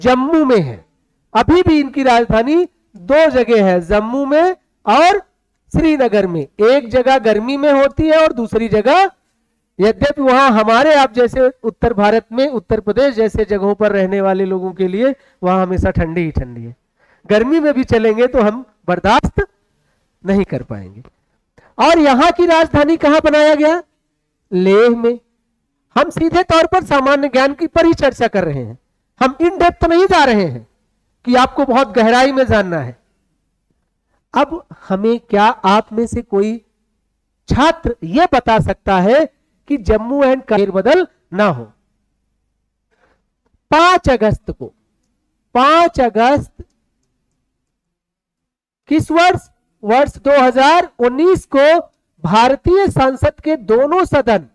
जम्मू में है। अभी भी इनकी राजधानी दो जगह है, जम्मू में और श्रीनगर में। एक जगह गर्मी में होती है और दूसरी जगह, यद्यपि वहां हमारे आप जैसे उत्तर भारत में, उत्तर प्रदेश जैसे जगहों पर रहने वाले लोगों के लिए वहां हमेशा ठंडी ही ठंडी है। गर्मी में भी चलेंगे तो हम बर्दाश्त नहीं कर पाएंगे। और यहां की राजधानी कहां बनाया गया? लेह में। हम सीधे तौर पर सामान्य ज्ञान की पर ही चर्चा कर रहे हैं, हम इन डेप्थ नहीं जा रहे हैं कि आपको बहुत गहराई में जानना है। अब हमें, क्या आप में से कोई छात्र यह बता सकता है कि जम्मू एंड कश्मीर बदल ना हो? 5 अगस्त को, 5 अगस्त किस वर्ष? वर्ष 2019 को भारतीय संसद के दोनों सदन,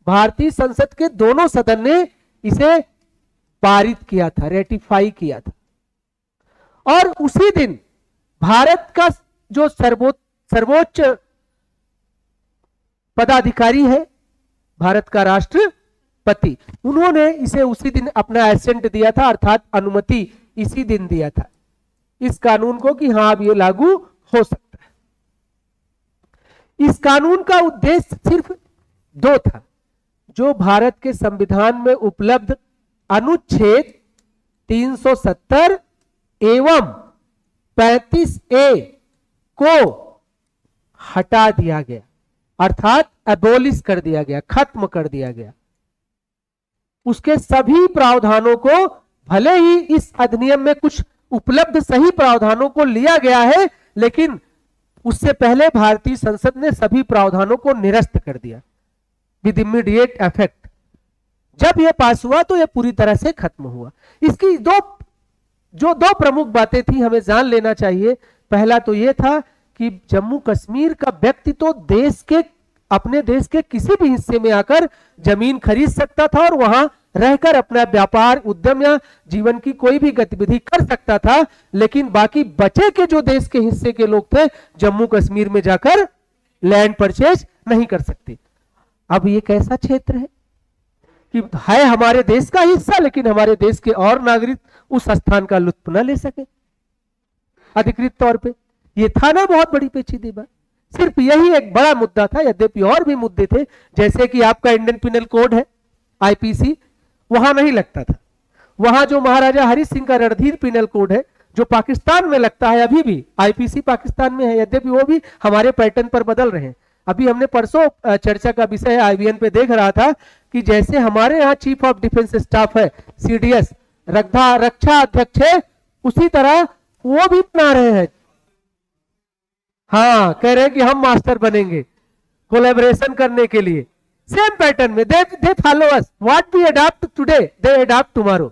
भारतीय संसद के दोनों सदन ने इसे पारित किया था, रेटिफाई किया था। और उसी दिन भारत का जो सर्वोच्च पदाधिकारी है, भारत का राष्ट्रपति, उन्होंने इसे उसी दिन अपना एसेंट दिया था, अर्थात अनुमति इसी दिन दिया था इस कानून को कि हां अब ये लागू हो सकता है। इस कानून का उद्देश्य सिर्फ 2 था। जो भारत के संविधान में उपलब्ध अनुच्छेद 370 एवं 35A को हटा दिया गया, अर्थात एबोलिश कर दिया गया, खत्म कर दिया गया। उसके सभी प्रावधानों को, भले ही इस अधिनियम में कुछ उपलब्ध सही प्रावधानों को लिया गया है, लेकिन उससे पहले भारतीय संसद ने सभी प्रावधानों को निरस्त कर दिया विद इमीडिएट इफेक्ट। जब यह पास हुआ तो यह पूरी तरह से खत्म हुआ। इसकी दो प्रमुख बातें थी, हमें जान लेना चाहिए। पहला तो यह था कि जम्मू कश्मीर का व्यक्ति तो अपने देश के किसी भी हिस्से में आकर जमीन खरीद सकता था और वहां रहकर अपना व्यापार, उद्यम या जीवन की कोई भी गतिविधि कर सकता था, लेकिन बाकी बचे के जो देश के हिस्से के लोग थे, जम्मू कश्मीर में जाकर लैंड परचेज नहीं कर सकते। अब ये कैसा क्षेत्र है कि है हमारे देश का हिस्सा, लेकिन हमारे देश के और नागरिक उस स्थान का लुत्फ न ले सके अधिकृत तौर पे। ये था ना बहुत बड़ी पेचीदी बात। सिर्फ यही एक बड़ा मुद्दा था, यद्यपि और भी मुद्दे थे, जैसे कि आपका इंडियन पिनल कोड है IPC, वहां नहीं लगता था। वहां जो महाराजा हरि सिंह का रणधीर पिनल कोड है, जो पाकिस्तान में लगता है, अभी भी IPC पाकिस्तान में है, यद्यपि वो भी हमारे पैटर्न पर बदल रहे हैं। अभी हमने परसों चर्चा का विषय IBN पे देख रहा था कि जैसे हमारे यहाँ चीफ ऑफ डिफेंस स्टाफ है CDS, रक्षा अध्यक्ष है, उसी तरह वो भी बना रहे हैं। हाँ, कह रहे हैं कि हम मास्टर बनेंगे कोलैबोरेशन करने के लिए। सेम पैटर्न में they follow us, what we adopt today they adopt tomorrow.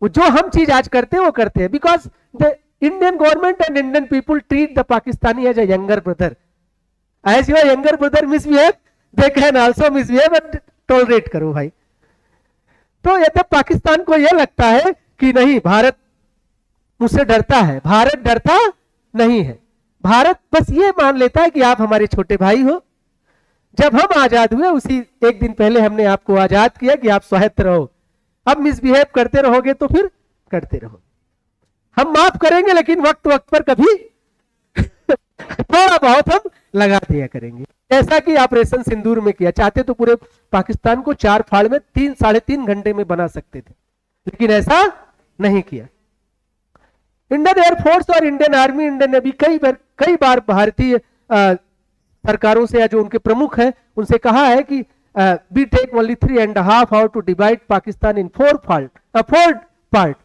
वो जो हम चीज आज करते हैं वो करते हैं, because the Indian government and Indian people treat the Pakistani as a younger brother. As your younger brother misbehave, they can also misbehave and tolerate करो भाई। तो यद्यप पाकिस्तान को यह लगता है कि नहीं, भारत मुझसे डरता है, भारत डरता नहीं है। भारत बस ये मान लेता है कि आप हमारे छोटे भाई हो। जब हम आजाद हुए उसी एक दिन पहले हमने आपको आजाद किया कि आप स्वायत्त रहो। अब मिसबिहेव करते रहोगे तो फिर करते रहो, हम माफ करेंगे, लेकिन वक्त वक्त पर कभी थोड़ा बहुत हम लगा दिया करेंगे। ऐसा कि ऑपरेशन सिंदूर में किया, चाहते तो पूरे पाकिस्तान को 4 फाड़ में 3-3.5 घंटे में बना सकते थे, लेकिन ऐसा नहीं किया। इंडियन एयरफोर्स और इंडियन आर्मी, इंडियन नेवी कई बार भारतीय सरकारों से या जो उनके प्रमुख हैं उनसे कहा है कि we take only 3.5 hours to divide Pakistan in 4 part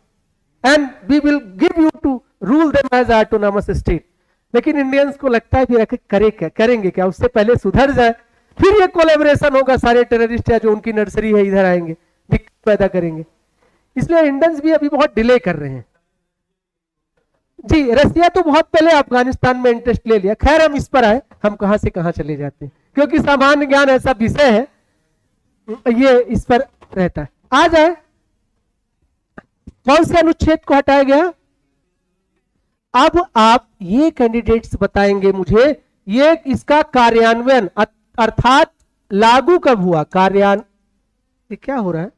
and we will give you to rule them as autonomous state। लेकिन इंडियंस को लगता है फिर करेंगे क्या, उससे पहले सुधर जाए, फिर ये कोलैबोरेशन होगा, सारे टेररिस्ट या जो उनकी नर्सरी है इधर आएंगे, दिक्कत पैदा करेंगे। इसलिए इंडियंस भी अभी बहुत डिले कर रहे हैं। जी, रसिया तो बहुत पहले अफगानिस्तान में इंटरेस्ट ले लिया। खैर, हम इस पर आए, हम कहां से कहां चले जाते हैं, क्योंकि सामान्य ज्ञान ऐसा विषय है, ये इस पर रहता है। आ जाए, कौन से अनुच्छेद को हटाया गया? अब आप ये कैंडिडेट्स बताएंगे मुझे, ये इसका कार्यान्वयन अर्थात लागू कब हुआ? ये क्या हो रहा है?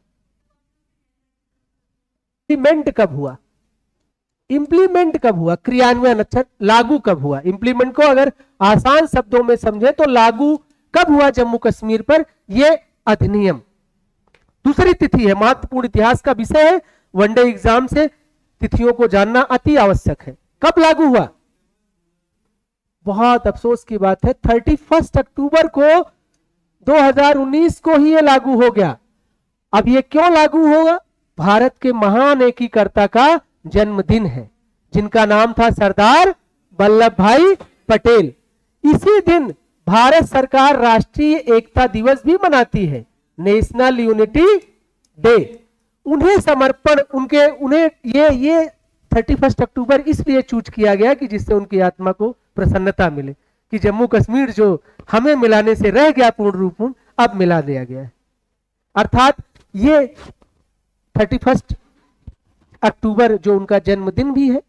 इम्प्लीमेंट कब हुआ? इंप्लीमेंट कब हुआ? क्रियान्वयन। अच्छा, लागू कब हुआ? इंप्लीमेंट को अगर आसान शब्दों में समझे तो लागू कब हुआ जम्मू कश्मीर पर यह अधिनियम? दूसरी तिथि है, महत्वपूर्ण इतिहास का विषय है, वनडे एग्जाम से तिथियों को जानना अति आवश्यक है। कब लागू हुआ? बहुत अफसोस की बात है, 31 अक्टूबर को 2019 को ही ये लागू हो गया। अब ये क्यों लागू होगा? भारत के महान एकीकर्ता का जन्मदिन है, जिनका नाम था सरदार वल्लभ भाई पटेल। इसी दिन भारत सरकार राष्ट्रीय एकता दिवस भी मनाती है, नेशनल यूनिटी डे। उन्हें समर्पण, उन्हें ये 31 अक्टूबर इसलिए चूज किया गया कि जिससे उनकी आत्मा को प्रसन्नता मिले कि जम्मू कश्मीर जो हमें मिलाने से रह गया पूर्ण रूप में, अब मिला दिया गया है। अर्थात ये 31 अक्टूबर जो उनका जन्मदिन भी है,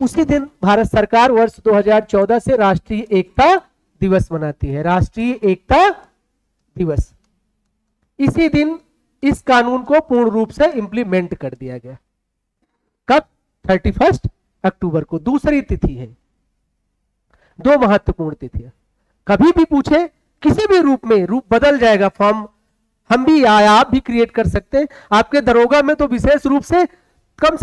उसी दिन भारत सरकार वर्ष 2014 से राष्ट्रीय एकता दिवस मनाती है, राष्ट्रीय एकता दिवस। इसी दिन इस कानून को पूर्ण रूप से इंप्लीमेंट कर दिया गया। कब? 31 अक्टूबर को। दूसरी तिथि है, दो महत्वपूर्ण तिथियां। कभी भी पूछे किसी भी रूप में, रूप बदल जाएगा, फॉर्म हम भी या आप भी क्रिएट कर सकते हैं। आपके दरोगा में तो विशेष रूप से कम